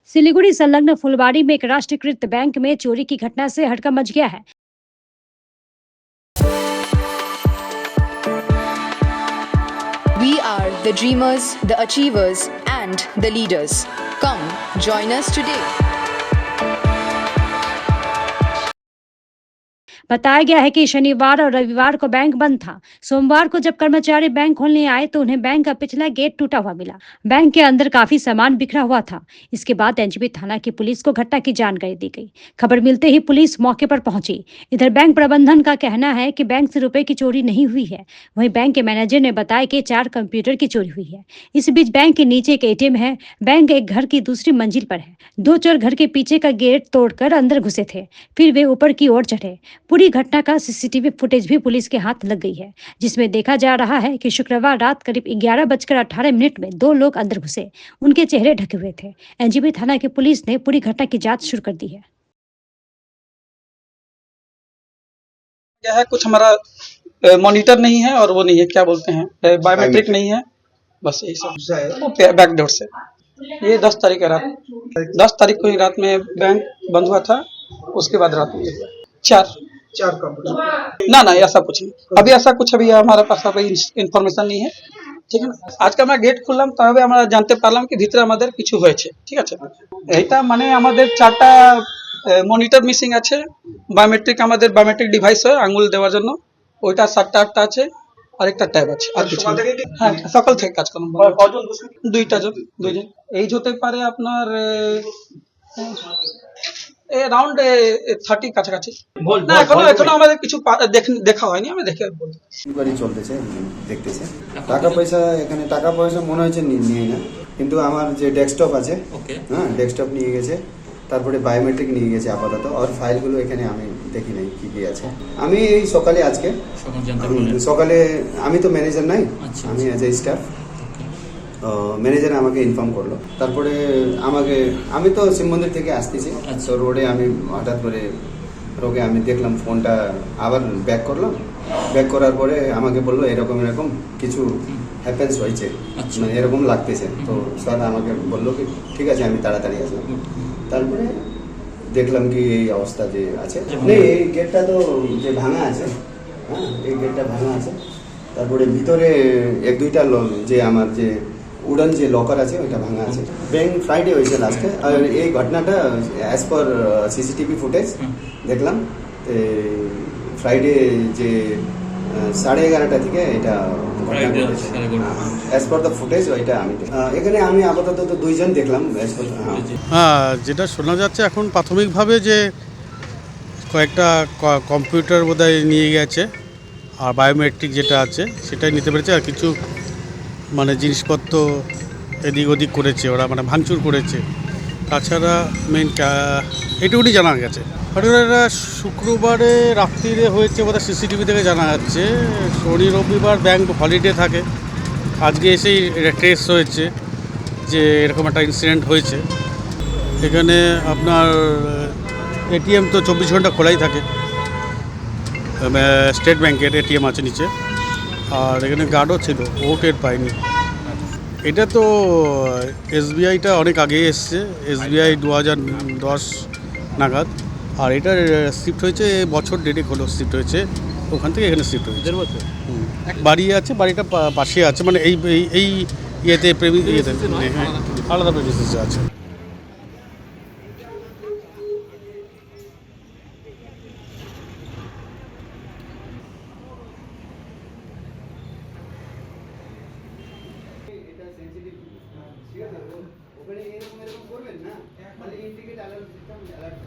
सिलीगुड़ी संलग्न फुलवाड़ी में एक राष्ट्रीयकृत बैंक में चोरी की घटना से हड़कंप मच गया है। We are the dreamers, the achievers, and the leaders. Come, join us today. बताया गया है कि शनिवार और रविवार को बैंक बंद था। सोमवार को जब कर्मचारी बैंक खोलने आए तो उन्हें बैंक का पिछला गेट टूटा हुआ मिला। बैंक के अंदर काफी सामान बिखरा हुआ था। इसके बाद एनजेबी थाना की पुलिस को घटना की जानकारी दी गई। खबर मिलते ही पुलिस मौके पर पहुंची। इधर बैंक प्रबंधन का कहना है कि बैंक से रुपए की चोरी नहीं हुई है। वहीं बैंक के मैनेजर ने बताया कि 4 कंप्यूटर की चोरी हुई है। इस बीच बैंक के नीचे एक एटीएम है। बैंक एक घर की दूसरी मंजिल पर है। 2 चोर घर के पीछे का गेट तोड़कर अंदर घुसे थे, फिर वे ऊपर की ओर चढ़े। पूरी घटना का सीसीटीवी फुटेज भी पुलिस के हाथ लग गई है, जिसमें देखा जा रहा है कि शुक्रवार रात करीब 11:18 में 2 लोग अंदर घुसे। उनके चेहरे ढके हुए थे। एनजेबी थाना की पुलिस ने पूरी घटना की जांच शुरू कर दी है। क्या है, कुछ हमारा मॉनिटर नहीं है और वो नहीं है, क्या बोलते हैं, बायोमेट्रिक नहीं है, बस यही सब। वो बैकडोर से ये 10 तारीख है रात, 10 तारीख को ही रात में बैंक बंद हुआ था। उसके बाद रात में चार ना ऐसा कुछ नहीं, अभी ऐसा कुछ अभी हमारे पास अभी ইনফরমেশন नहीं है, ঠিক আছে। আজকে আমরা গেট খুললাম, তবে আমরা জানতে পারলাম কি ভিতরে আমাদের কিছু হয়েছে, ঠিক আছে। এইটা মানে আমাদের 4টা মনিটর মিসিং আছে, বায়োমেট্রিক আমাদের বায়োমেট্রিক ডিভাইস হয় আঙ্গুল দেওয়ার জন্য, ওইটা 7টা 8টা আছে, আর একটা ট্যাব আছে, আর কিছু হ্যাঁ সকাল থেকে কাজ করলাম। দুইজন এই হতে পারে আপনার अराउंड 30 কাছাকাছি। না এখনো আমাদের কিছু দেখা হয়নি, আমরা দেখে বলতে ইনকোয়ারি চলতেছে, দেখতেছে। টাকা পয়সা এখানে টাকা পয়সা মনে হচ্ছে নিয়ে না, কিন্তু আমার যে ডেস্কটপ আছে, হ্যাঁ ডেস্কটপ নিয়ে গেছে, তারপরে বায়োমেট্রিক নিয়ে গেছে আপাতত, আর ফাইলগুলো এখানে আমি দেখি নাই কি কি আছে। আমি এই সকালে আজকে সকালে আমি তো ম্যানেজার নাই, আমি অ্যাজ এ স্টাফ, ম্যানেজার আমাকে ইনফর্ম করলো। তারপরে আমি তো শিব মন্দির থেকে আসতেছি, তো রোডে আমি হঠাৎ করে রোগে আমি দেখলাম ফোনটা, আবার ব্যাক করলাম। ব্যাক করার পরে আমাকে বললো এরকম কিছু হ্যাপেন্স হয়েছে, মানে এরকম লাগতেছে। তো স্যার আমাকে বললো কি ঠিক আছে আমি তাড়াতাড়ি আসলাম। তারপরে দেখলাম কি এই অবস্থা যে আছে, এই গেটটা তো যে ভাঙা আছে, হ্যাঁ এই গেটটা ভাঙা আছে। তারপরে ভিতরে 1-2টা যে আমার যে উডান যে লকার আছে ওইটা ভাঙা আছে। ব্যাংক ফ্রাইডে হয়েছে লাস্টে, আর এই ঘটনাটা অ্যাজ পার সিসিটিভি ফুটেজ দেখলাম ফ্রাইডে যে 11:30 থেকে এটা অ্যাজ পার দ্য ফুটেজ ওইটা আমি এখানে আমি আপাতত তো 2 জন দেখলাম। হ্যাঁ, যেটা শোনা যাচ্ছে এখন প্রাথমিকভাবে যে কয়েকটা কম্পিউটার বোধহয় নিয়ে গেছে, আর বায়োমেট্রিক যেটা আছে সেটাই নিতে পেরেছে, আর কিছু মানে জিনিসপত্র এদিক ওদিক করেছে ওরা, মানে ভাঙচুর করেছে। তাছাড়া মেন এটুকুনি জানা গেছে। ঘটনাটা শুক্রবারে রাত্রিরে হয়েছে বোধহয়, সিসিটিভি থেকে জানা যাচ্ছে। শনি রবিবার ব্যাংক হলিডে থাকে, আজকে এসেই ট্রেস হয়েছে যে এরকম একটা ইনসিডেন্ট হয়েছে। এখানে আপনার এটিএম তো 24 ঘন্টা খোলাই থাকে, স্টেট ব্যাংকের এটিএম আছে নিচে, আর এখানে গার্ডও ছিল, ও টের পায়নি। এটা তো এসবিআইটা অনেক আগে এসছে, এসবিআই 2010 নাগাদ, আর এটা শিফট হয়েছে বছর 1.5 হলো শিফট হয়েছে, ওখান থেকে এখানে শিফট হয়েছে। বাড়ি আছে, বাড়িটা পাশে আছে, মানে এই ইয়েতে আলাদা প্রেমিসিসে আছে। ওখানে এরকম করবেন না, তাহলে ইন্ডিকেট অ্যালার্ট সিস্টেম অ্যালার্ট